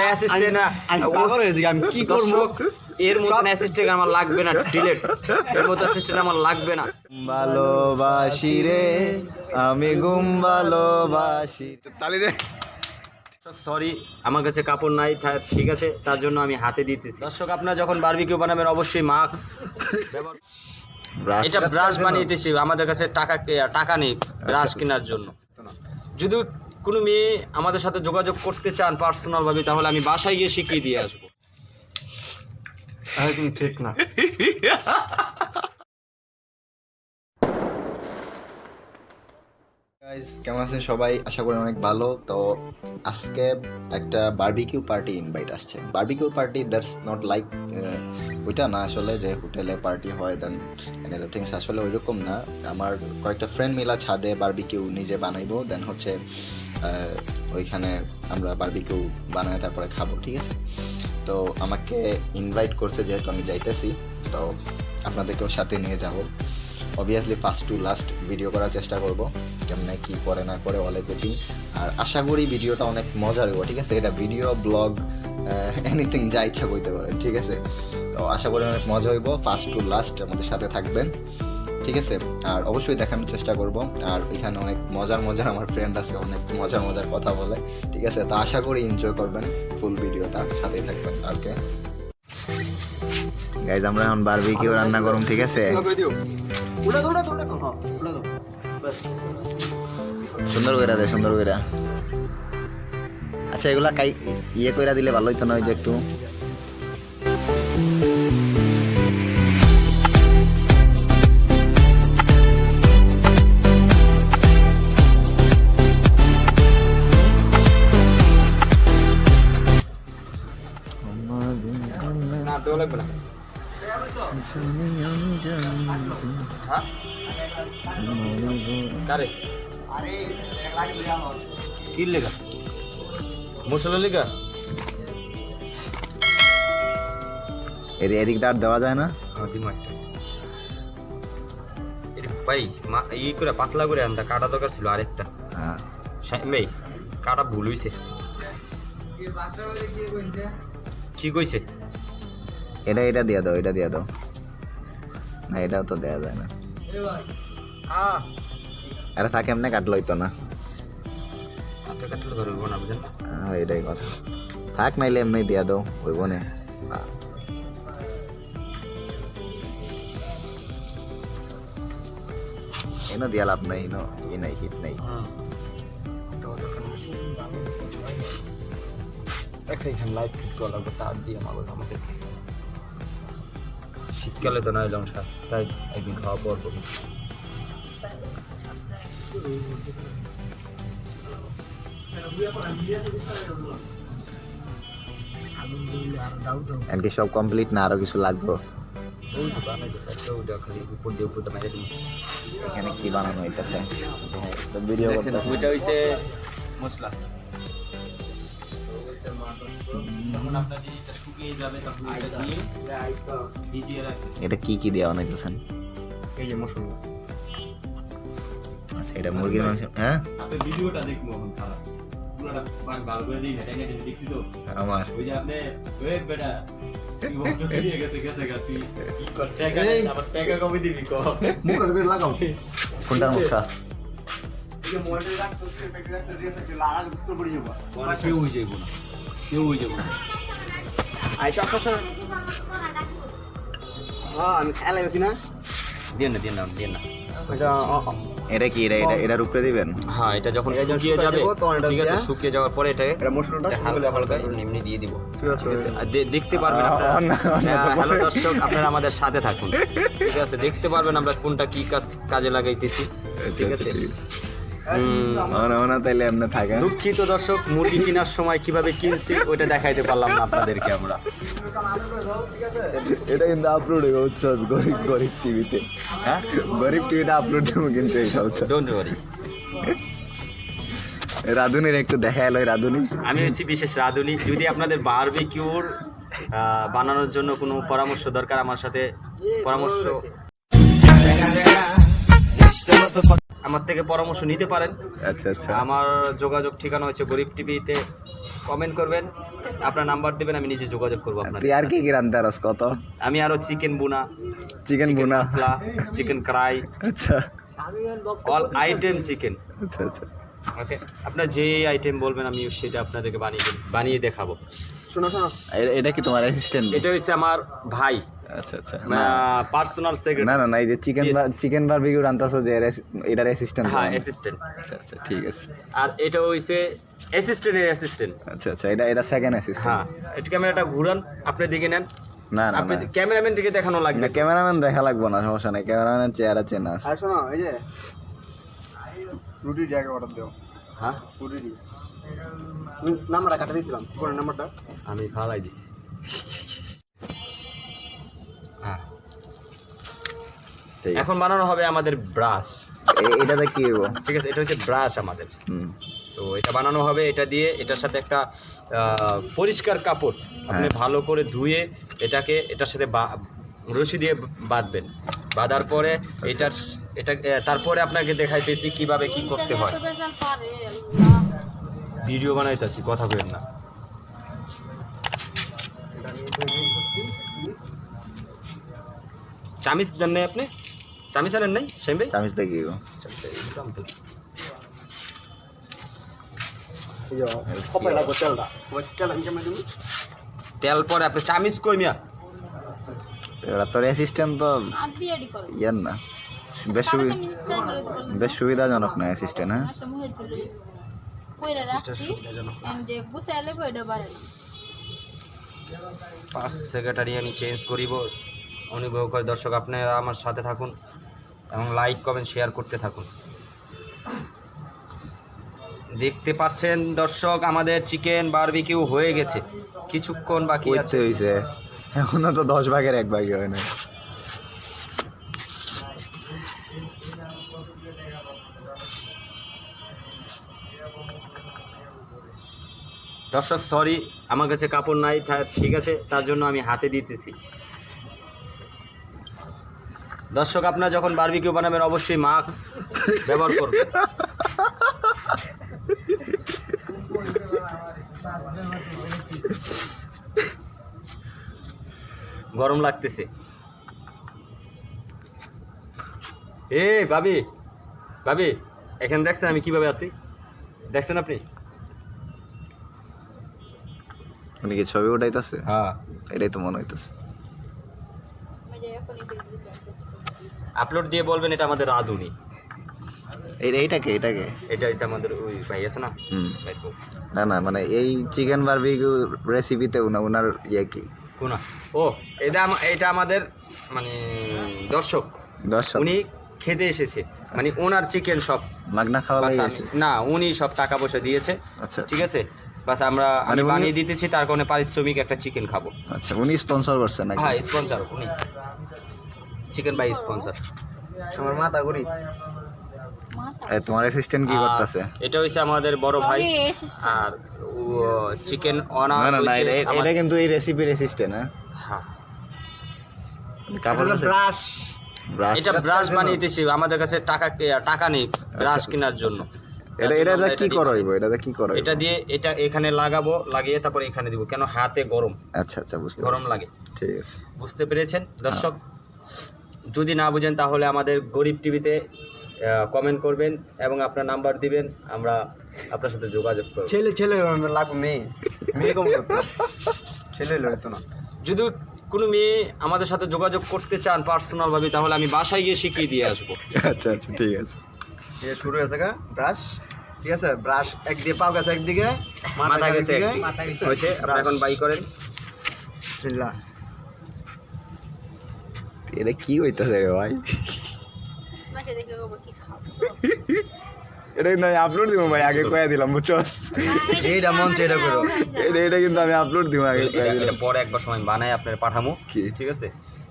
Assistant আমি কি করব এর মতন অ্যাসিস্ট্যান্ট আমার লাগবে না ডিলেট এর মতো অ্যাসিস্ট্যান্ট আমার লাগবে না ভালোবাসি রে আমি গুম ভালোবাসি তালি দে সরি আমার কাছে কাপড় নাই ঠিক আছে তার জন্য আমি হাতে দিতেছি দর্শক আপনারা যখন বারবিকিউ বানাবেন অবশ্যই মাস্ক ব্যবহার এটা ব্রাশ বানিয়েছি আমাদের কাছে টাকা নেই ব্রাশ কেনার জন্য যদি কোনো মেয়ে আমাদের সাথে যোগাযোগ করতে চান পার্সোনালভাবে তাহলে আমি বাসায় গিয়ে শিখিয়ে দিয়ে আসবো একদম ঠিক না গাইস কেমন আছেন সবাই আশা করি অনেক ভালো তো আজকে একটা বারবিকিউ পার্টি ইনভাইট আসছে barbecue party that's not like ওইটা না আসলে যে হোটেলে পার্টি হয় দেন এনাদার থিংস আসলে ওইরকম না আমার কয়েকটা ফ্রেন্ড মিলা ছাদে বারবিকিউ নিজে বানাইবো দেন হচ্ছে ওইখানে আমরা বারবিকিউ বানায় তারপরে খাবো ঠিক আছে তো আমাকে ইনভাইট করছে যেহেতু আমি যাইতেছি তো আপনাদেরকেও সাথে নিয়ে যাব obviously first to last video করার চেষ্টা করব কেমনে কি করে না করে অল এভরিথিং আর আশা করি ভিডিওটা অনেক মজার হবে ঠিক আছে এটা ভিডিও ব্লগ এনিথিং যা ইচ্ছা করতে পারেন ঠিক আছে তো আশা করি অনেক মজা হইব ফার্স্ট টু লাস্ট আমাদের সাথে থাকবেন ঠিক আছে আর অবশ্যই দেখানোর চেষ্টা করব আর এখানে অনেক মজার আমার ফ্রেন্ড আছে অনেক মজার কথা বলে ঠিক আছে তো আশা করি এনজয় করবেন ফুল ভিডিওটা সাথেই থাকবেন ওকে গাইজ আমরা এখন বারবিকিউ রান্না করব ঠিক আছে সুন্দর করে আচ্ছা এগুলা ইয়ে কইরা দিলে ভালো হইতো না ওই যে একটু কি লেখা মশলা লেখা এদিক দাঁড় দেওয়া যায় না ভাই ই করে পাতলা করে আনটা কাটা দরকার ছিল আরেকটা ভাই কাটা ভুল হইছে কি কইছে এটা দিয়ে দাও না এটাও তো দেওয়া যায় না আরে থাকে এমনি কাটলো হইতো না এটাই কথা থাক নাইলে এমনি দিয়া দাও ওই বনে এনো দিয়া লাভ নাই এনো ই নাই হিট নাই শীতকালে তো নয় জংসা তাই একদিন খাওয়া পর এমনি সব কমপ্লিট না আরো কিছু লাগবে এখানে কি বানানো হইতেছে ভিডিও ওইটা হইছে মশলা এটা কি দেওয়া বানাইতেছেন এই যে মশলা আচ্ছা এটা মুরগির মাংস হ্যাঁ আপনি ভিডিওটা দেখবো এখন খারাপ পুরোটা ভালো করে দিই না এটা নিয়ে দেখছি তো আমার ওই যে আপনি ওই বেটা কি বলছো সিরিয়ে গেছে গাতি কি করতে গেছে আবার টাকা কমে দিবি কো মুখ করে লাগাও কোনটার মুখা এই যে মোবাইলে রাখতো ফ্যাক্টরি সার্ভিস লাগা উত্তর পড়ে যাবো কেউ হয়ে যাবো আইসা আমি খেলা গেছি না দিয়ে না এটা কি এটা রুখতে দিবেন হ্যাঁ এটা যখন শুকিয়ে যাবে ঠিক আছে শুকিয়ে যাওয়ার পরে এটাকে হালকা এমনি দিয়ে দিব দেখতে পারবেন আপনারা হ্যালো দর্শক আপনারা আমাদের সাথে থাকুন ঠিক আছে দেখতে পারবেন আমরা কোনটা কি কাজে লাগাইতেছি ঠিক আছে তাইলে এমনি থাকে দুঃখিত দর্শক মুরগি কেনার সময় কিভাবে কিনছি ওইটা দেখাইতে পারলাম না আপনাদেরকে আমরা এটা কিন্তু আপলোড হয়ে উচ্ছ্বাস গরিব টিভিতে হ্যাঁ গরিব টিভিতে আপলোড দেবো কিন্তু এই সব ডোন্ট ওয়ারি রাধুনির একটু দেখা এলো রাধুনি আমি হচ্ছি বিশেষ রাধুনি যদি আপনাদের বারবিকিউর বানানোর জন্য কোনো পরামর্শ দরকার আমার সাথে পরামর্শ আমার থেকে পরামর্শ নিতে পারেন। আচ্ছা আচ্ছা আমার যোগাযোগ ঠিকানা হচ্ছে গরিব টিভিতে কমেন্ট করবেন, আপনার নাম্বার দেবেন, আমি নিজে যোগাযোগ করবো আপনার। তুই আর কি কি রান্তে পারস কত? আমি আরো চিকেন বুনা, চিকেন বুনা মশলা, চিকেন কড়াই, আচ্ছা অল আইটেম চিকেন। আচ্ছা আচ্ছা ওকে, আপনার যে আইটেম বলবেন আমি সেটা আপনাদেরকে বানিয়ে দেখাবো। এটা কি তোমার অ্যাসিস্ট্যান্ট? এটা হচ্ছে আমার ভাই, আচ্ছা আচ্ছা পার্সোনাল সেক্রেটারি। না না না এই যে চিকেন বারবিকিউ রান্তাছো যে এটার অ্যাসিস্ট্যান্ট? হ্যাঁ, অ্যাসিস্ট্যান্ট। আচ্ছা আচ্ছা ঠিক আছে। আর এটা হইছে অ্যাসিস্ট্যান্টের অ্যাসিস্ট্যান্ট। আচ্ছা আচ্ছা এটা সেকেন্ড অ্যাসিস্ট্যান্ট। হ্যাঁ, এটা ক্যামেরাটা ঘুরান, আপনি দিকে নেন। না না আপনি না ক্যামেরাম্যান দিকে দেখানো লাগবে। না ক্যামেরাম্যান দেখা লাগবে না, সমস্যা নেই, ক্যামেরাম্যান চেহারা চেনা আছে। আর শোনো এই যে রুটির জায়গা অর্ডার দাও। হ্যাঁ, রুটি নাম্বারটা কাটা দিয়েছিলাম, কোন নাম্বারটা? আমি ফালাই দিছি। হ্যাঁ, ঠিক আছে। এখন বানানো হবে আমাদের ব্রাশ। এটাতে কি হবো? ঠিক আছে, এটা হচ্ছে ব্রাশ আমাদের। হুম তো এটা বানানো হবে, এটা দিয়ে এটার সাথে একটা পরিষ্কার কাপড় আপনি ভালো করে ধুয়ে এটার সাথে রশি দিয়ে বাঁধবেন। বাঁধার পরে তারপরে আপনাকে দেখাইতেছি কিভাবে কি করতে হয়। ভিডিও বানাইতেছি, কথা বলেন না। চামিচ দেন নাই আপনি? চামিচ আনেন নাই সেম ভাই? চামিচটা কি হবো? এই যে কপাই লাগবে তেলটা, তেল আমি কেমন দিবি? তেল পরে আপনি চামিচ কই মিয়া? এবার তোর অ্যাসিস্ট্যান্ট তো ইয়ার না, বেশ সুবিধাজনক না অ্যাসিস্ট্যান্ট। হ্যাঁ ফার্স্ট সেক্রেটারি আমি চেঞ্জ করিব। অনুগ্রহ করে দর্শক আপনারা আমার সাথে থাকুন এবং লাইক কমেন্ট শেয়ার করতে থাকুন। দেখতে পাচ্ছেন দর্শক, আমাদের চিকেন বারবিকিউ হয়ে গেছে, কিছুক্ষণ বাকি আছে। হয়েছে এখনো তো 10 ভাগের 1 ভাগই হয় না। দর্শক সরি, আমার কাছে কাপড় নাই, ঠিক আছে, তার জন্য আমি হাতে দিতেছি। দর্শক আপনারা যখন বারবিকিউ বানাবেন অবশ্যই মাস্ক ব্যবহার করবেন। গরম লাগতেছে। ভাবি ভাবি, এখানে দেখছেন আমি কিভাবে আছি? দেখছেন আপনি? উনি কি ছবি উঠাইতেছে? হ্যাঁ, এটাই তো মনে হইতেছে। আপলোড দিয়ে বলবেন এটা আমাদের রাঁধুনি। এইটাকে এটা হচ্ছে আমাদের ওই ভাই আছে না, হুম ভাইয়ের বউ। না না মানে এই চিকেন বারবিকিউ রেসিপিতে ওনার ইয়ে কি? কোনা ও, এটা আমাদের মানে দর্শক উনি খেতে এসেছে, মানে ওনার চিকেন সব মাগনা খাওয়া বাস লাগে। না, উনি সব টাকা পয়সা দিয়েছে। আচ্ছা ঠিক আছে, বাস আমি বানিয়ে দিতেছি, তার কারণে পারিশ্রমিক একটা চিকেন খাবো। আচ্ছা উনি স্পন্সর করছেন নাকি? হ্যাঁ, স্পন্সর উনি, চিকেন বাই স্পন্সর। আমার মাথা ঘুরি। তোমার অ্যাসিস্ট্যান্ট কি করতেছে? এটা হইছে আমাদের বড় ভাই, আর চিকেন অনার না না না হইছে এটা কিন্তু এই রেসিপির অ্যাসিস্ট্যান্ট। হ্যাঁ, কাপড় ব্রাশ, ব্রাশ এটা ব্রাশ বানিয়েছি, আমাদের কাছে টাকা নেই ব্রাশ কেনার জন্য। এটা কি করইবো? এটা কি করইবো? এটা দিয়ে এটা এখানে লাগাবো, লাগিয়ে তারপর এখানে দিব, কেন হাতে গরম। আচ্ছা আচ্ছা বুঝতে গরম পারছি। লাগে, ঠিক আছে বুঝতে পেরেছেন দর্শক? যদি না বুঝেন তাহলে আমাদের গরিব টিভিতে কমেন্ট করবেন এবং আপনার নাম্বার দিবেন, আমরা আপনার সাথে যোগাযোগ করব। ছেলে লাগবে, মেয়ে কম ছেলে হইতো না। যদি কোনো মেয়ে আমাদের সাথে যোগাযোগ করতে চান পার্সোনালভাবে, তাহলে আমি বাসায় গিয়ে শিখিয়ে দিয়ে আসবো। আচ্ছা আচ্ছা ঠিক আছে। এই শুরু হয়েছে গা ব্রাশ, ঠিক আছে, ব্রাশ একদিকে পাও গেছে, একদিকে মাথা গেছে, হয়েছে। আপনি এখন বাই করেন। বিসমিল্লাহ। এটা কি হইতাছে রে ভাই? এটা কিন্তু আমি আপলোড দিব ভাই, আগে কয়ে দিলাম বুঝছস? এইটা মন চেয়ে করো। এটা কিন্তু আমি আপলোড দিব, আগে কয়ে দিলাম। এটা পরে একবার সময় বানায় আপনার পাঠামো, কি? ঠিক আছে,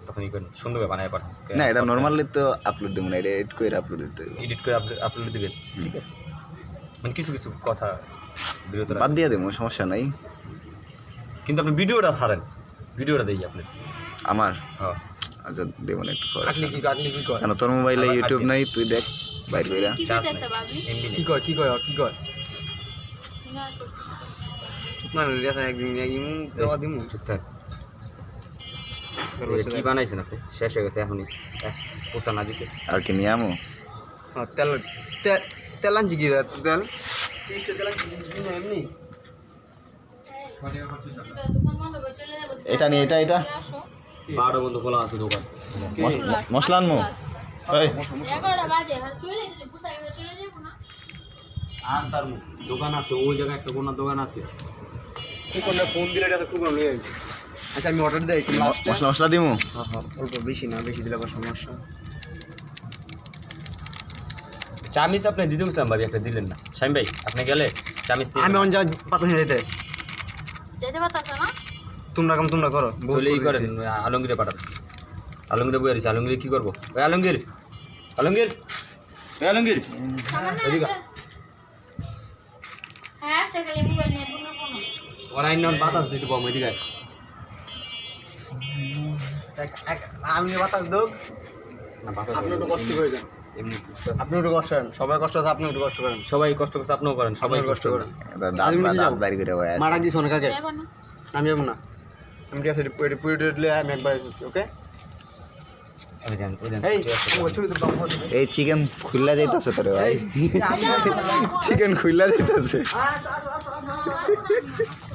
তখন ই করেন, সুন্দরভাবে বানায় পাঠাবো। না এটা নরমালি তো আপলোড দিব না, এটা এডিট করে আপলোড দিতে হবে। এডিট করে আপলোড দিবেন, ঠিক আছে? মানে কিছু কিছু কথা বিরত বাদ দিয়ে দেবো, সমস্যা নাই। কিন্তু আপনি ভিডিওটা ছাড়েন, ভিডিওটা দেই আপনি। আমার হ্যাঁ, আচ্ছা দেবো না একটু পরে। কাটলি কি কর? কেন তোর মোবাইলে আবার ইউটিউব কাটলি। নাই? তুই দেখ। বাইর কইরা কি চাষ কইতাছে নাই। ভাবি এমনি কি কয় কি কয় কি কয় না তো চুপ না রে একদিন একদিন দেওয়া দিমু চুপ থাক এটা কি বানাইছেন আপনি শেষ হয়ে গেছে এখনই পোষা না দিতে আর কি নিয়ে আমো তেল তেল আনছি কি তেল 30 তেল আনছি এমনি দোকান বন্ধ করে চলে যাব এটা নি এটা 12 বন্ধ খোলা আছে দোকান মশলা আনমু এই 11টা বাজে আর চলে যেতে পুষা গেলে চলে যাব না আর তার দোকান আছে ওই জায়গায় একটা কোন দোকান আছে কোনটা ফোন দিলে এটা খুব ভালো লাগে আচ্ছা আমি অর্ডার দেই লাস্টে মশলা দিমু অল্প বেশি না বেশি দিলে আবার সমস্যা চামিচ আপনি দিতে গেছিলাম ভাবি একটা দিলেন না শামিম ভাই আপনি গেলে চামিচ দিয়ে আমি অঞ্জা পাতা যেতে যেতে পারতাছ না তোমরা করো চলে ই করেন আলমগীরে পাঠান আলমগীরে বই আছি আলমগীরে কি করবো ওই আলমগীর আলমগীর ওই আলমগীর সামান্য এদিকে। আছে হ্যাঁ সেখানে মোবাইল নিয়ে বুনো বুনো ওরা আইন বাতাস দিতে পাবো এদিকে আয়। আমি বাতাস দোক না বাতাস আপনি একটু কষ্ট করে যান এমনি আপনি একটু কষ্ট করেন সবাই কষ্ট আছে আপনি একটু কষ্ট করেন সবাই কষ্ট করছে আপনিও করেন সবাই আপনিও কষ্ট কষ্ট করেন করেন। দাঁত বাইর করে বয় আছে মারা দিছ না কাকে যাবো না আমি যাবো না আমি ঠিক আছে পুরো আমি একবার এসেছি ওকে এই দেন, এই দেন, এই ঠিক আছে। ছবি তো পাবো এই চিকেন খুললা যাইতাছে তোরে ভাই চিকেন খুললা যাইতাছে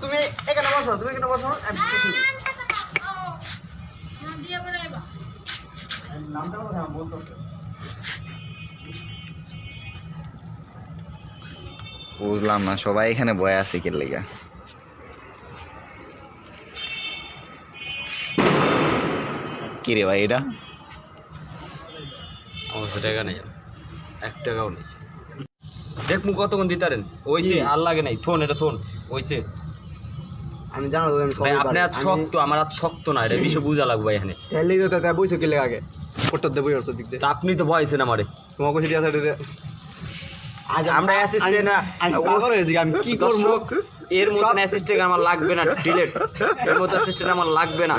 তুমি এখানে বসো আমি না দিয়ে বড়াইবা নামটা বলো আমি বলতো বুঝলাম না সবাই এখানে বয়ে আছে কি লাগা কি রে ভাই এটা আমার কাছে টাকা নেই 1 টাকাও নেই দেখ মু কতক্ষণ দিতারেন ওইছে আর লাগে নাই থোন এটা থোন ওইছে আমি জানো তো আমি ভাই আপনি আর শক্ত আমার আর শক্ত না এটা বিষয় বুঝা লাগবে ভাই এখানে হেলি তো তা বইছো কি লাগে আগে ফটো দেবো ওর দিক দিয়ে তা আপনি তো ভয়ছেন আমারে তোমাকে সেটা আছে আজ আমরা অ্যাসিস্ট্যান্ট আমি পাগল হয়েছি আমি কি করব দর্শক, এর মতন অ্যাসিস্ট্যান্ট আমার লাগবে না ডিলেট এর মতো অ্যাসিস্ট্যান্ট আমার লাগবে না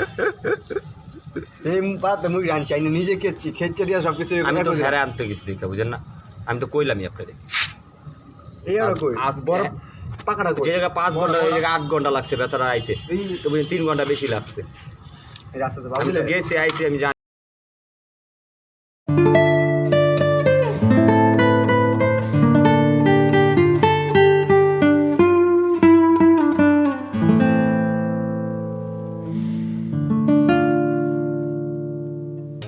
এই বাত মুই রান চাই নিজে খেয়েছি খেচ্ছে দিয়া সব কিছু আমি তো হেরে আনতে গেছি দেখতে বুঝেন না আমি তো কইলামই আপনাদের এই আর কই আজকে- বড় পাকাটা কই যে জায়গায় 5 ঘন্টা ওই জায়গায় 8 ঘন্টা লাগছে বেচারা আইতে তো বুঝেন 3 ঘন্টা বেশি লাগছে এই রাস্তাতে আমি বাবুলে তো গেছি আইছি আমি জানি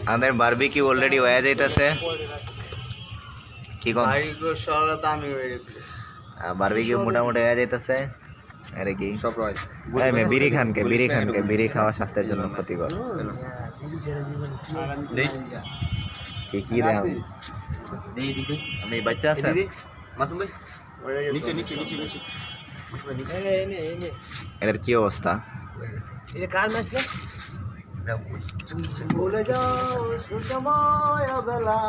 আমাদের বারবিকিউ অলরেডি হয়ে যাইতাছে কি কোন বাইকো সরলা দামি হয়ে গেছে বারবিকিউ মোটামুটি হয়ে যাইতাছে আরে কি সব রয় এই মে বিড়ি খানকে বিড়ি খাওয়া স্বাস্থ্যের জন্য ক্ষতিকর দেই কি দেখ দেই দিকে আমি বাচ্চা আছে মাসুম ভাই নিচে নিচে নিচে নিচে মাসুম ভাই নিচে এটার কি অবস্থা এটা কার ম্যাচ না বলে যাও সুসময় বেলা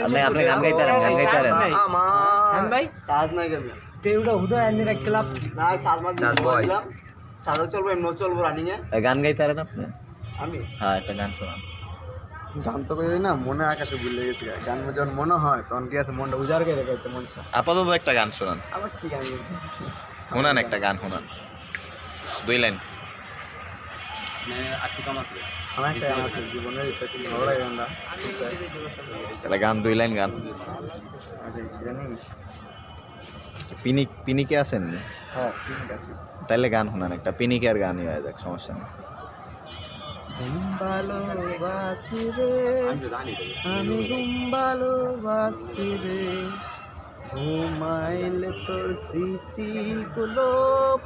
আপনি আপনি গান গাইতারেন আমার ভাই সাজ নাই গেল তেউটা উদয় আনি রাখলাম না সাজ মাছ সাজ boys। সাজ চলবো এমন চলবো রানিং এ গান গাইতারেন আপনি আমি হ্যাঁ একটা গান শোনান গান তো কই না মনে আকাশে ভুলে গেছি গান যখন মনে হয় তখন কি আছে মনটা উজাড় করে রেখে মন চায় আপাতত একটা গান শোনান আবার কি গান শোনান একটা গান শোনান 2 লাইন আটটি কাম আছে আমার একটা গান আছে জীবনের ভালো লাগে গানটা তাহলে গান 2 লাইন গান জানিস পিনিকে আছেন হ্যাঁ ঠিক আছে তাহলে গান শোনান একটা পিনিকের গানই হয়ে যাক সমস্যা নেই ভালোবাসি রে আমি তো জানি আমি ভালোবাসি রে ঘুমাইলে তোর স্মৃতিগুলো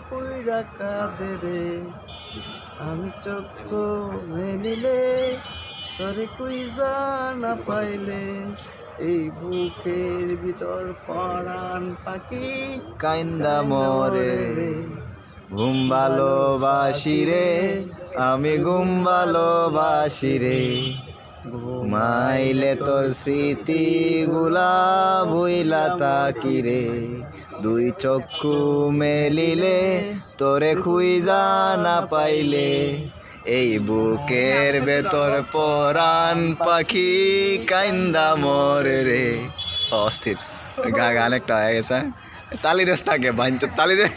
পুইরা কাঁদে রে আমি চক্ষু মেলিলে তোরে কুইজা না পাইলে এই বুকের ভিতর পরাণ পাখি কাইন্দা মরে রে ঘুম ভালোবাসি রে আমি ঘুম ভালোবাসি রে ঘুমাইলে তোর স্মৃতি গুলা বইলা তাকি রে 2 চক্ষু মেলিলে তোরে খুইজা না পাইলে এই বুকের ভেতর পরাণ পাখি কাইন্দা মরে রে। অস্থির গান একটা হয়ে গেছে। তালি দেশ থাকে বাঞ্চ তালি দে।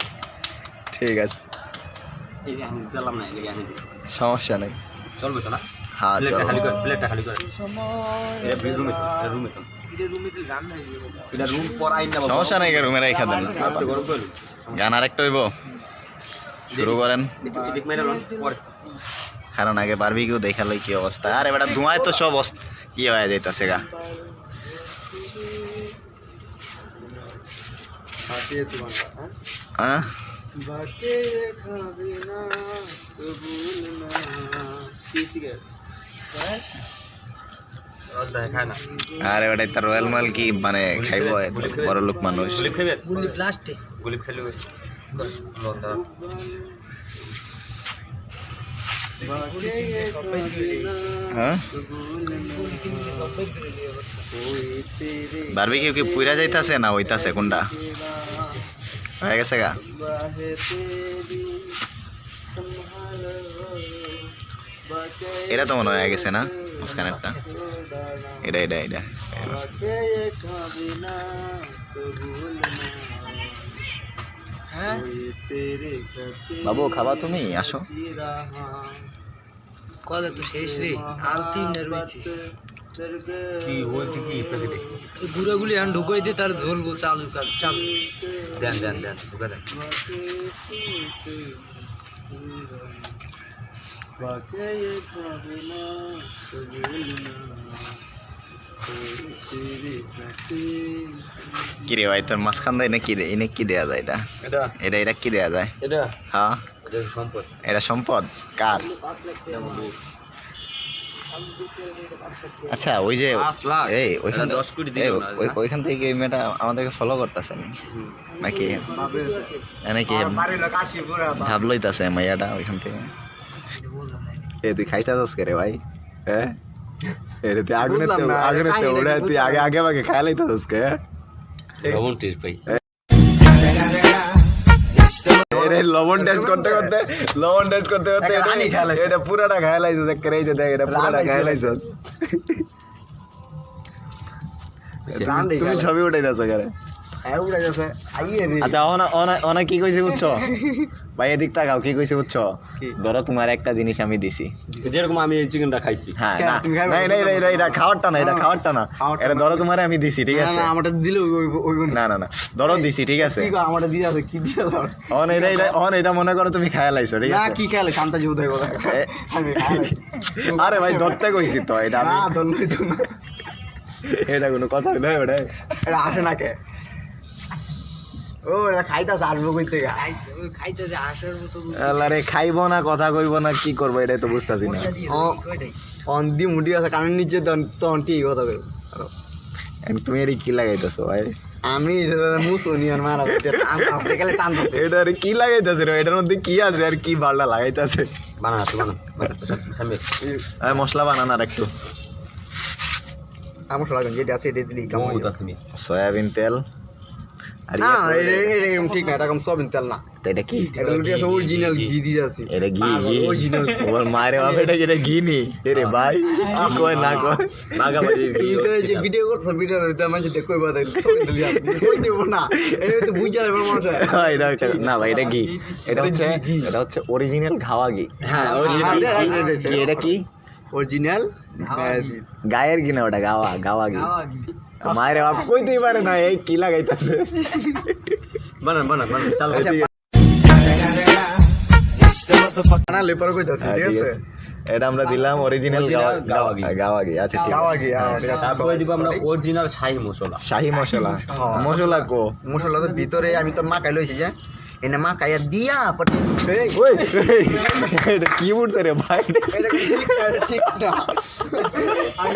ঠিক আছে, এই আমি দিলাম না, এই আমি দিই। সমস্যা নেই, চলবে তো না? হ্যাঁ প্লেটটা চলো। খালি করে, প্লেটটা খালি করে। এটা রুমে তো, এটা রুমে তো। এটা রুম পর আইন না বাবা। সমস্যা নেই, রুমে রেখে দেন। আস্তে গরম করে লই। গান আরেকটা হইব, শুরু করেন। একটু এদিক মেরে লন পরে। কারণ আগে বারবিকিউ দেখালই কি অবস্থা। আরে বেটা ধোঁয়ায় তো সব ইয়ে হয়ে যাইতাছে গা। হ্যাঁ রস দেয় খায় না। আরে বেটা তার রয়্যাল মাল কি মানে খাইব বড় লোক মানুষ। গুলিপ খাইবেন? গুলিপ খেলে লন দাঁড়া। হ্যাঁ বারবিকিউ কি পুইরা যাইতাছে না হইতাছে কোনটা হয়ে গেছে গা? এটা তো মনে হয়ে গেছে না মুস্কানেরটা? এটা এটা এটা বাবু খাবা তুমি? আসো। কথা তো শেষ রে, আর তিনটা রয়েছে। কি বলতে কি প্যাকেটে? এই গুঁড়াগুলি এখন ঢুকাই দিয়ে তার ঝোল চালু চালু। দেন দেন দেন ঢুকে দেন। কি রে ভাই তোর মাঝখান দেয় না কি দেয়? এনে কি দেয়া যায়? এটা এটা এটা এটা কি দেয়া যায়? এটা হ্যাঁ এটা সম্পদ। এটা সম্পদ কার? আচ্ছা ওই যে 5 লাখ। এই ওইখান এটা 10 কোটি দিও না, ওইখান থেকে এই মেয়েটা আমাদেরকে ফলো করতেছে নাকি? নাকি ভাবলইতাছে মাইয়াটা ওইখান থেকে? এ তুই খাইতাছস কে রে ভাই? হ্যাঁ এটা তুই আগুনেতে উড়ে তুই আগে আগে আগে খাই লাইতাছস কে? লবণ টেস্ট পাই। এরে লবণ টেস্ট করতে করতে এটা পুরাটা খাই লাইছস। এক করে এই যে দেখ এটা পুরাটা খাই লাইছস। তুমি ছবি উঠাইতাছ কেরে? আচ্ছা অনা কি কইছে বুঝছো ভাই? এদিক তাকাও কি কইছে বুঝছো? ধরো তোমার একটা জিনিস আমি দিছি, যেরকম আমি এই চিকেনটা খাইছি। হ্যাঁ না এটা খাওয়ারটা না, এটা খাওয়ারটা না, এটা ধরো তোমার আমি দিছি, ঠিক আছে? আমারটা দিলে না না না ধরো দিছি, ঠিক আছে? আমারটা দিয়ে আছে কি দিয়ে দাও এটা মনে করো তুমি খায়া লাইছো, ঠিক না আছে? কি খেলে শান্তা জীব দেয় কথা আমি আরে ভাই ধরতে কইছি তো, এটা না আমি ধন্যবাদ তুমি এটা কোনো কথা নয় ওটা। এটা আসে না কে ও এটা খাইতাছে আসবো কই থেকে খাইতে যে আসার মতো আরে খাইবো না কথা কইবো না কি করবো এটাই তো বুঝতাছি না। অন্দি মুডি আছে কানের নিচে তখন ঠিক কথা কই তুমি এটা কি লাগাইতেছো ভাই? আমি মুসুনি আর মারা আপনি গেলে টান ধরতে এটা আরে কি লাগাইতেছে রে? এটার মধ্যে কি আছে আর কি বাড়লা লাগাইতেছে? বানানা তো বানান সামনে। মশলা বানান আর একটু। আমার লাগবে যেটা আছে এটা দিলি কেমন বহুত আছে মি। সয়াবিন তেল আর না এরকম ঠিক না এটা কম সবিন তেল না এটা কি? এটা আছে অরিজিনাল ঘি দিয়ে আছে এটা ঘি? অরিজিনাল ওর মায়ের বাপ এটা ঘি নি রে ভাই? কি কয় না কয়? বাগাবাড়ির তুই তো এই যে ভিডিও করছ ভিডিও তে মানুষ দেখ কই বাদা সবিন তেল দিয়া কই দেব না এটা তো বুঝা যাবে মানুষ এটা না ভাই এটা ঘি। এটা হচ্ছে অরিজিনাল ঘাওয়া ঘি। হ্যাঁ কি এটা কি? অরিজিনাল গায়ের ঘি না ওটা গাওয়া ঘি। মায়ের বাপ কইতেই পারে না এই কি লাগাইতেছে। বানান বানান বানান চালু। না লেপার কইতাছে ঠিক আছে এটা আমরা দিলাম অরিজিনাল গাওয়া ঘি। আচ্ছা ঠিক গাওয়া আছে। ঘি তারপরে দিব আমরা অরিজিনাল শাহী মশলা। শাহী মশলা। মশলা কো? মশলা তো ভিতরে আমি তো মাখাই লইছি যে এনে মাখাইয়া দিয়া পরে ওই এটা কি উঠছে রে ভাই? এটা ঠিক না আমি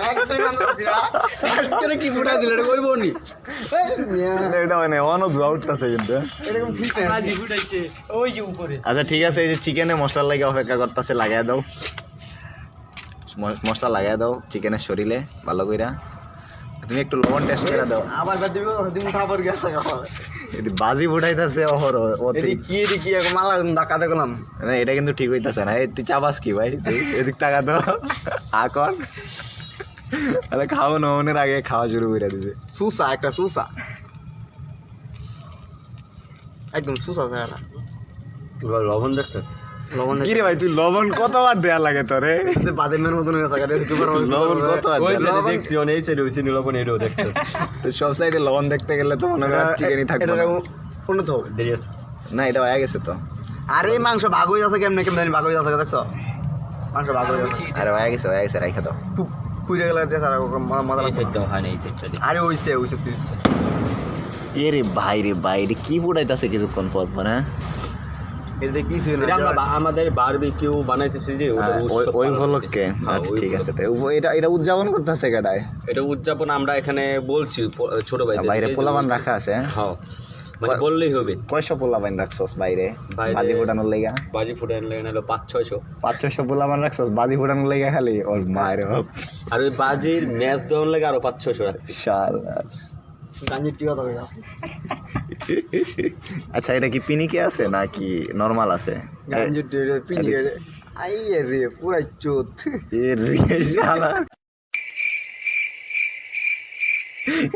একদম মানছি না আজকে কি বুড়া দিলে রে কইবো নি এটা মানে অন অফ আউটটাছে কিন্তু। এরকম ঠিক না আজি ফুটাইছে ওই যে উপরে। আচ্ছা ঠিক আছে, এই যে চিকেনে মশলা লাগে অপেক্ষা করতেছে, লাগাই দাও মশলা লাগাই দাও চিকেনের শরীরে ভালো কইরা। তুমি একটু লবণ টেস্ট করে দাও। আবার দিবি খাবার গেছে এটি বাজি ফুটাইতেছে এটি কি এখন মালা ধাক্কা দেখলাম না এটা কিন্তু ঠিক হইতাছে না। এই তুই চাবাস কি ভাই, তুই এদিক টাকা তো আকর আরে খাওয়া নমনের আগে খাওয়া শুরু করে দিছে। সুসা একটা সুসা একদম সুসা না লবণ দেখতেছি লবণ কি রে ভাই তুই লবণ কতবার দেয়া লাগে তোরে? বাদামের মতন হয়ে থাকে লবণ কতবার ওই দেয়া সাইডে লাগে? দেখছি অনেক সাইডে ওই সাইডে লবণ এটাও দেখতেছি তো সব সাইডে লবণ দেখতে গেলে তো মনে হয় চিকেনই থাকবে না। উন্নত হবে দেরি আছে না এটা হয়ে গেছে তো। আরে মাংস ভাগ হয়ে যাচ্ছে কেমনে কেমনে ভাগ হয়ে যাচ্ছে দেখছো মাংস ভাগ হয়ে যাচ্ছে আরে হয়ে গেছে রাইখা দাও। পুড়ে গেলে মজা এই লাগছে সাইডটাও হয় না এই সাইডটা আরে ওইসে এ রে ভাই এটা কি ফুটাইতাছে কিছুক্ষণ পর পর? হ্যাঁ এটা কিছু এটা আমরা আমাদের বারবিকিউ বানাইতেছি যে ওটা উৎসব ওই পালন উপলক্ষে করতেছি। হ্যাঁ, আচ্ছা ওই ঠিক আছে। উপলক্ষে। তো এটা উদযাপন করতেছে কেডায়? এটা উদযাপন আমরা এখানে বলছি ছোট ভাই বাইরে পোলাবান রাখা আছে? হ্যাঁ মানে বললেই হবে কয়শো পোলাবান রাখছস বাইরে বাইরে- বাজি ফুটানোর লেগা? বাজি ফুটে আনলে হলো 500-600 500 পোলাবান রাখছস বাজি ফুটানোর লেগা খালি? ওর মায়ের বাপ আর ওই বাজির ম্যাচ দেওয়ার লাগে আরো 500-600 রাখছি শালা। গাঞ্জির টিয়া তবে আচ্ছা এটা কি পিনিকে আছে নাকি নরমাল আছে? গাঞ্জির টিয়া পিনি আই রে পুরা চোত এ রে শালা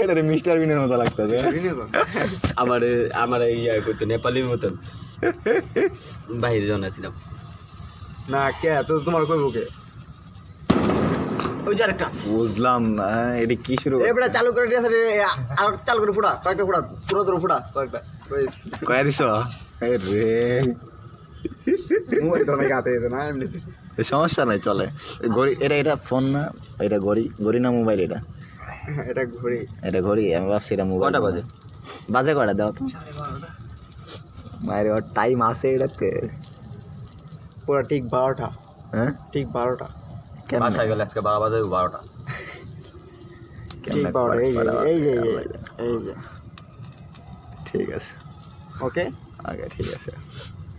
এটা রে মিস্টার বিনের মতো লাগতেছে। আমার ইয়া করতো নেপালির মতন বাইরে জন আসছিলাম না কে তো তোমার কইব কে ওই যে আরেকটা বুঝলাম না এটা কি শুরু এবারে চালু করে দিয়েছে রে আর চালু করে ফুটা কয়েকটা ফুটা পুরো তোর ফুটা কয়েকটা ওই কয়া দিছ? এ রে মুই তো গাতে না এমনি এ সমস্যা নাই চলে। ঘড়ি এটা ফোন না, এটা ঘড়ি না মোবাইল? এটা ঘুরি এটা ঘড়ি। আমি ভাবছি এটা মোবাইল। কটা বাজে? বাজে কটা দাও তো মায়ের টাইম আছে এটাতে? পুরা ঠিক 12টা হ্যাঁ ঠিক 12টা কেমন বাসায় গেলে আজকে 12 বাজে 12টা ঠিক 12টা এই যে এই যে ঠিক আছে ওকে আগে ঠিক আছে।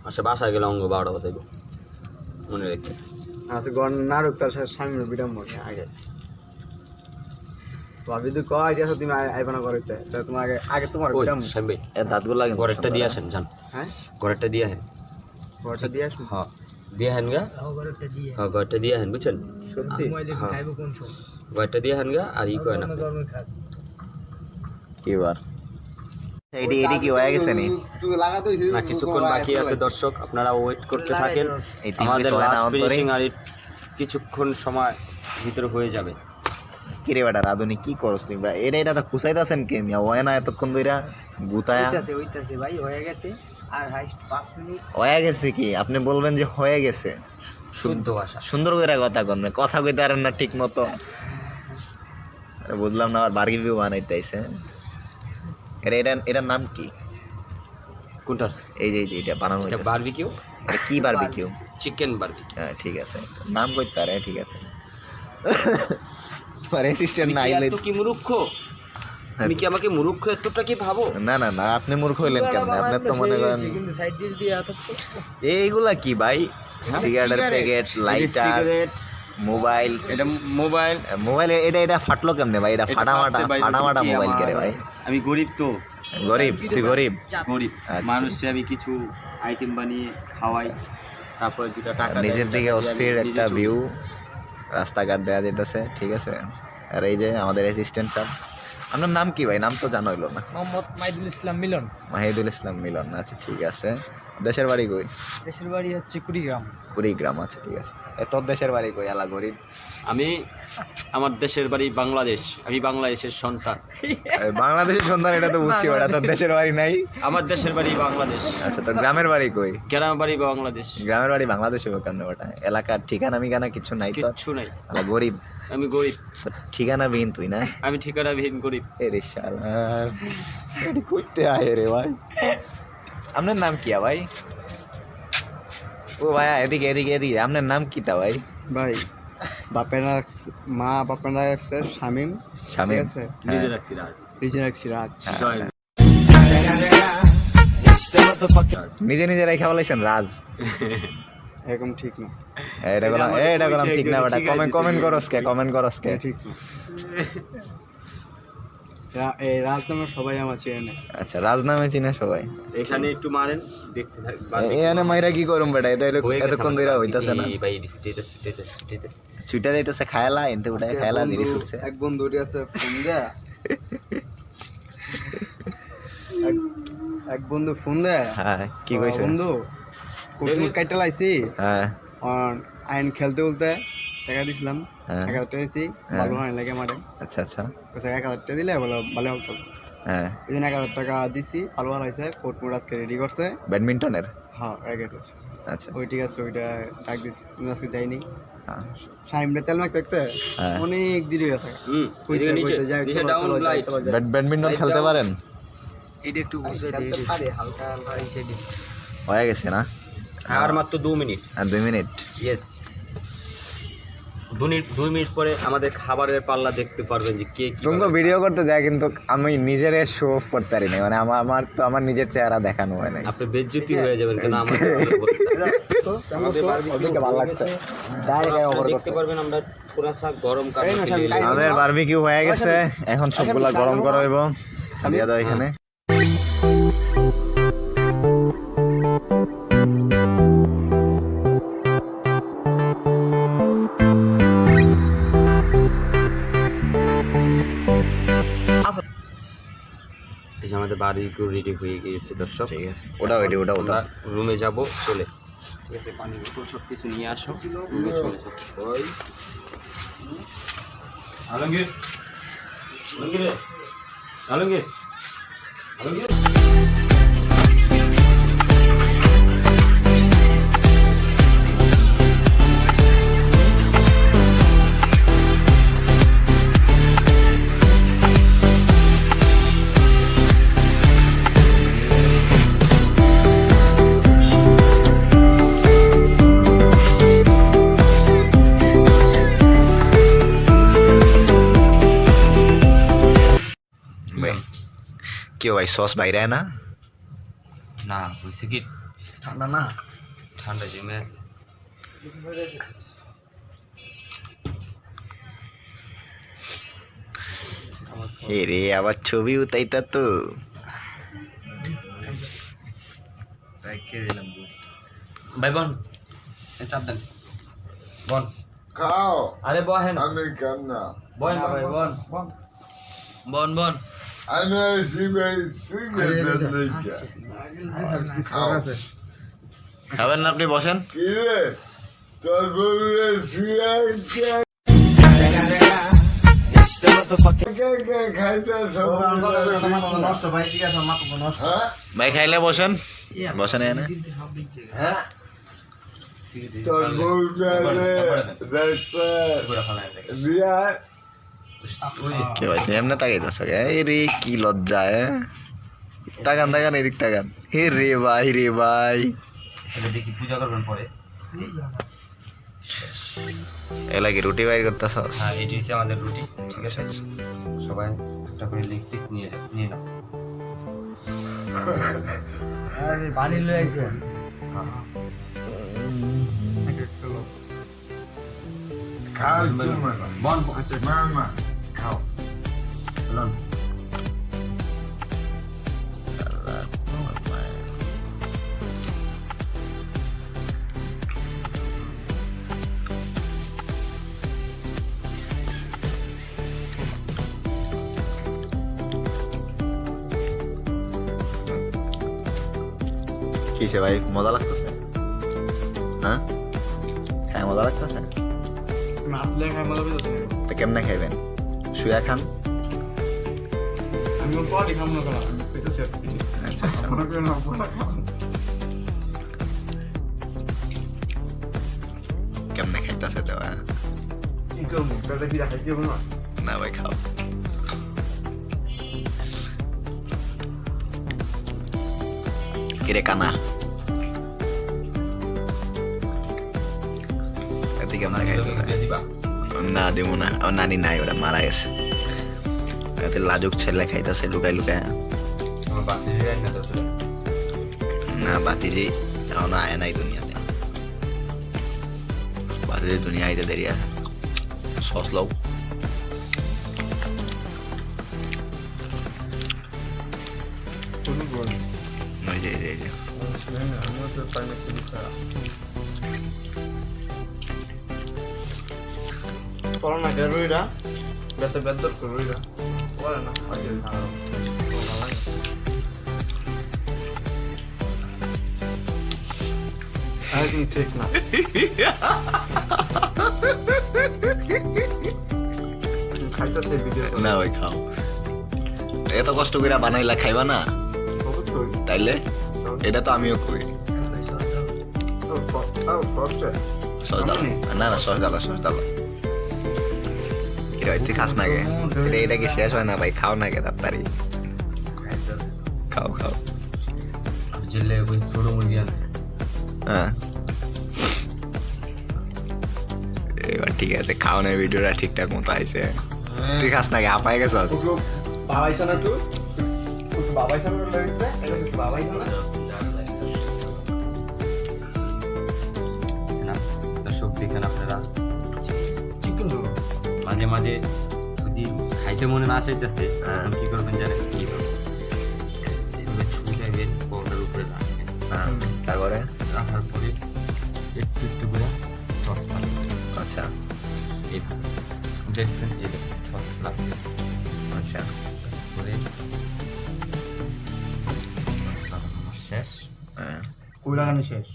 আচ্ছা বাসায় গেলে অঙ্গ 12টা বাজে মনে রেখে আচ্ছা গণ নারক তার সামনে বিড়ম্বন আগে ভাবি তুই কয় গেছো তুমি আইবানা করতে তা তোমার আগে তোমার ওই বিড়ম্বন সামনে এ দাঁতগুলো কিন্তু ঘরেরটা দিয়ে আসেন জান হ্যাঁ ঘরেরটা দিয়ে আসেন ঘরটা দিয়ে আসুন হ্যাঁ দিয়ে আসেন গা ঘরটা দিয়ে হ্যাঁ ঘরটা দিয়ে আসেন বুঝছেন সত্যি হ্যাঁ। খাইব কোন সময় ঘরটা দিয়ে আসেন গা আর ই করেন আপনি। গরমে খাই এবার এটি কি হয়ে গেছে নি? তুই লাগাতে না কিছুক্ষণ বাকি আছে দর্শক আপনারা ওয়েট করতে থাকেন এই তিন আমাদের piece হয় না লাস্ট অন্তরে? ফিনিশিং আর কিছুক্ষণ সময় ভিতরে হয়ে যাবে কিরে বেটা রাধুনি কি করস তুই ভাই? এটা তো খুসাইতাছেন কে মিয়া? হয় না এতক্ষণ ধইরা গুতায়া ওইটাছে ভাই হয়ে গেছে আর হাইস্ট 5 মিনিট হয়ে গেছে কি? আপনি বলবেন যে হয়ে গেছে, শুদ্ধ ভাষা সুন্দর করে কথা করবেন, কথা কইতে পারেন না ঠিক মতো। আরে বুঝলাম না, আবার বারবিকিউ বানাইতে আইছে। এটার নাম কি? কোনটার এই যে এটা বানানো এটা হইতাছে বারবিকিউ এটা কি বারবিকিউ? চিকেন বারবিকিউ হ্যাঁ ঠিক আছে, নাম কইতে পারে ঠিক আছে। তোমার অ্যাসিস্ট্যান্ট না আইলে এত কি মূর্খ তুমি কি আমাকে মূর্খ এতটা কি ভাবো না না না আপনি মূর্খ হইলেন কেমন? আপনি তো মনে করেন কিন্তু সাইড দিয়ে দিয়ে আতো এইগুলা কি ভাই? সিগারেটের প্যাকেট, লাইটার, সিগারেট মোবাইল। এটা মোবাইল মোবাইল এটা ফাটলো কেমনে ভাই? এটা ফাটামাটা মোবাইল কে রে ভাই? আমি গরিব তো গরিব? তুই গরিব? গরিব আচ্ছা। মানুষে আমি কিছু আইটেম বানিয়ে খাওয়াই তারপরে দুটো টাকা দেয়, নিজের দিকে টাকা দিয়ে অস্থির আমি একটা নিজে ভিউ, রাস্তাঘাট দেয়া যেতেছে ঠিক আছে। আর এই যে আমাদের অ্যাসিস্ট্যান্ট স্যার, আপনার নাম কি ভাই? নাম তো জানা হইলো না। মোহাম্মদ মাইদুল ইসলাম মিলন মাহিদুল ইসলাম মিলন। আচ্ছা ঠিক আছে। দেশের বাড়ি কই? দেশের বাড়ি হচ্ছে কুড়িগ্রাম। কুড়িগ্রাম। আচ্ছা ঠিক আছে। তোর দেশের বাড়ি কই? এলা গরিব। আমি আমার দেশের বাড়ি বাংলাদেশ, আমি বাংলাদেশের সন্তান। বাংলাদেশের সন্তান এটা তো বুঝছি, ওটা তোর দেশের বাড়ি নাই। আমার দেশের বাড়ি বাংলাদেশ, আচ্ছা তোর গ্রামের বাড়ি কই? গ্রামের বাড়ি বাংলাদেশ। গ্রামের বাড়ি বাংলাদেশে কেন? ওটা এলাকার ঠিকানা মিকানা কিছু নাই তো? কিচ্ছু নাই, এলা গরিব। আমি গরিব, তোর ঠিকানা বিহীন তুই না? আমি ঠিকানাবিহীন গরিব। এ রে শালা, এটি কইতে আয় রে ভাই। আপনার নাম কি ভাই? ও ভাই এদিকে এদিকে এদিকে, আপনার নাম কি তা ভাই? ভাই বাপেরা মা বাপেরা রাখছে শামিম শামিম। ঠিক আছে নিজে রাখছি রাজ, নিজে রাখছি রাজ জয় নিজে নিজে রেখা বলেছেন রাজ। এরকম ঠিক না এটা গেলাম ঠিক না বেটা। কমেন্ট করস কে? কমেন্ট করস কে? ঠিক না এই রাজ নামে সবাই আমার চেনে। আচ্ছা, রাজ নামে চিনে সবাই। এখানে একটু মারেন, দেখতে থাক- এখানে মাইরা কি করুম বেটা, এটা হয়ে গেছে এতক্ষণ ধরে আমার হইতাছে না, এই ভাই ছুটাইতেছে। ছুটা যাইতেছে খায়লা এনতে উঠে খায়লা দেরি ছুটছে। এক বন্ধুরি আছে ফোন দেয়, এক বন্ধু ফোন দেয়। হ্যাঁ, কি কইছে? বন্ধু কুটুম কাইটা লাইছি, হ্যাঁ আইন খেলতে বলতে টাকা দিছিলাম, হ্যাঁ। 1000 টাকা দিছি, ভালো হয় লাগে মারে। আচ্ছা আচ্ছা, 1000 টাকা দিলে ভালো ভালো হতো। হ্যাঁ। এই জন্য 1000 টাকা দিছি, ভালো হয়েছে। কোর্ট মোড আজকে রেডি করছে। ব্যাডমিন্টনের? হ্যাঁ, র্যাকেটের। আচ্ছা ওই ঠিক আছে, ওইটা ডাক দিছি, আজকে যাইনি। হ্যাঁ। সাইমরে তেল মাখতে থাকতে হ্যাঁ। অনেক দেরি হয়ে থাকে। এদিকে নিচে ডাউন লাইট। ব্যাডমিন্টন খেলতে পারেন? এটা একটু বুঝে খেলতে পারি হালকা হালকা এসে দিই। হয়ে গেছে না? আর মাত্র 2 মিনিট। আর 2 মিনিট। ইয়েস, 2 মিনিট পরে আমাদের খাবারের পাল্লা দেখতে পারবেন যে কে কি তুমি ভিডিও করতে যায়, কিন্তু আমি নিজের শো অফ করতে পারি না, মানে আমার তো আমার নিজের চেহারা দেখানো হয় না। আপনি বেজ্জতি হয়ে যাবেন, কেন আমাদের ওদেরকে ভালো লাগছে, ডাইরেক্ট ওভার দেখতে পারবেন আমরা পুরা সা গরম কাপড় আমাদের বারবিকিউ হয়ে গেছে, এখন সবগুলা গরম করা হইব। দিয়ে দাও এখানে। এই যে আমাদের বারবিকিউ রেডি হয়ে গিয়েছে দর্শক। ঠিক আছে, ওটা ওইটি ওটা ওটা। রুমে যাব চলে। ঠিক আছে, পানি বোতল সব কিছু নিয়ে আসো, রুমে চলে যাও। ওই আলমগীর, আলমগীর, আলমগীর, আলমগীর। ভাই কি ভাই, সস বাইরে না? না হয়েছে কি, ঠান্ডা না, ঠান্ডা জমে আছে। এ রে, আবার ছবি উতাইতা তো। ভাই বোন, চাপ দেন বোন। খাও, আরে বহেন, আমি কেন না? বহেন না ভাই, বোন। বন বন আমি সিগারেট লইকা খাবেন না আপনি? বসেন। কি রে তোর বউরে শুয়ে খাইতে সব নষ্ট ভাই, ঠিক আছে, মাত্র নষ্ট। হ্যাঁ ভাই খাইলে বসেন, বসেন এখানে। তোর বউটা দেখতে দিয়া কে ভাই এমনি তাকাইতেছে? এই রে কি লজ্জা! তাকান তাকান, এদিক তাকান। হে রে ভাই, রে ভাই, এটা দেখি পূজা করবেন পরে। এলা কি রুটি বাইর করতেছ? হ্যাঁ, এটি হচ্ছে আমাদের রুটি। ঠিক আছে, সবাই একটা করে লেগ পিস নিয়ে নাও। আরে বাড়ি লয়ে আইছে খাও বন মামা খাও, লন। কিসে ভাই, মজা লাগতেছে? হ্যাঁ, খায় মজা লাগতেছে? না আপনি খাই মজা পেয়েছে, তো কেমনে খাইবেন? শুয়া খান? আমি ওর পরে খাম না করা পেতেছে। আচ্ছা আচ্ছা, মনে করেন না পড়া খাম। কেমনে খাইতেছে দেওয়া? কি করবো, পেটে কি রাখাইতে হবে না? না ভাই, খাও। কিরে কানা, এদিকে আমরা খাইতে দিবা না দেব না, আমার নানি নাই, ওরা মারা গেছে। এতে লাজুক ছেলে খাইতেছে লুকাই লুকায়। আমার বাতি দিয়ে না তো। না বাতিজি এখনো আয় নাই দুনিয়াতে, বাতিজি দুনিয়া আইতে দেরি আছে। সস লও। ওই যে এই যে করো না কে রুইরা বেতে বেতর করে রুইরা করে না আগে খাও একদম ঠিক না খাইতেছে ভিডিও না ভাই খাও এত কষ্ট করে বানাইলা খাইবা না তাইলে এটা তো আমিও করি সস ডাল না না সস ডাল কি রে তুই খাস না গে এটা কি শেষ হয় না ভাই খাও না গে তাড়াতাড়ি খাও জেলে ওই ছোট মুরগি আনতে হ্যাঁ এবার ঠিক আছে খাও না ভিডিওটা ঠিকঠাক মতো আইছে তুই খাস না গে আপায় গেছস বাবাইছে না তুই বাবাইছে না লাগিছে বাবাইছে না দর্শক দেখেন আপনারা চিকেন রোল মাঝে মাঝে যদি খাইতে মনে না চাইতেছে তখন কি করবেন জানেন কি করবেন এভাবে ছুঁয়ে দেবেন পাউডার উপরে রাখবেন তারপরে রাখার পরে একটু একটু করে সস লাগবে আচ্ছা এই দেখছেন এই দেখুন সস লাগতেছে আচ্ছা পরে সস লাগানো আমার শেষ হ্যাঁ কই লাগানো শেষ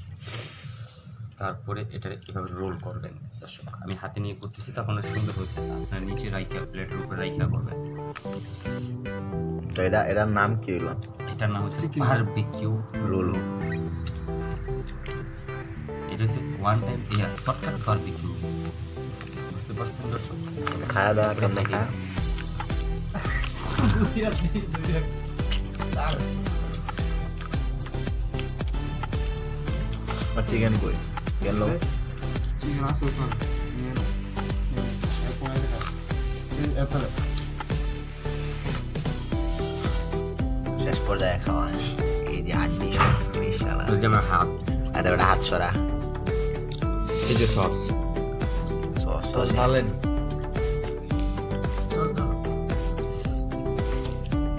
তারপরে এটা এভাবে রোল করবেন দর্শক আমি হাতে নিয়ে করতেছি তখন সুন্দর হচ্ছে না আপনার নিচে রাইখা প্লেটের উপরে রাইখা করবেন তো এটার নাম কি হলো এটার নাম হচ্ছে বারবিকিউ রোল এটা হচ্ছে ওয়ান টাইম শর্টকাট বারবিকিউ বুঝতে পারছেন দর্শক খাওয়া দাওয়া কেমন খা চিকেন কই গেল চিকেন আছে ওখানে নিয়ে নাও এক পয়েন্ট দেখা এফএল শেষ পর্যায়ে খাওয়া এই যে আড্ডি বিশাল এই যে আমার হাত আর ওটা হাত সরা এই যে সস সস সস ঢালেন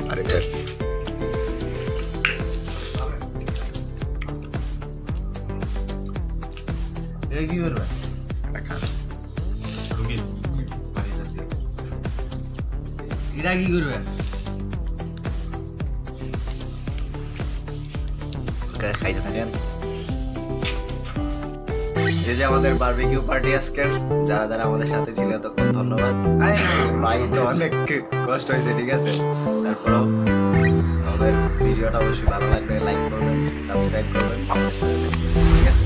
আর এটা এটা কি করবে এটা কি করবে খাইতে থাকেন এই যে আমাদের বারবিকিউ পার্টি আজকের যারা যারা আমাদের সাথে ছিল তখন ধন্যবাদ ভাই তো অনেক কষ্ট হয়েছে ঠিক আছে তারপরেও আমাদের ভিডিওটা অবশ্যই ভালো লাগবে লাইক করবেন সাবস্ক্রাইব করবেন ঠিক আছে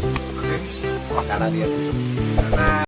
টাটা দিয়ে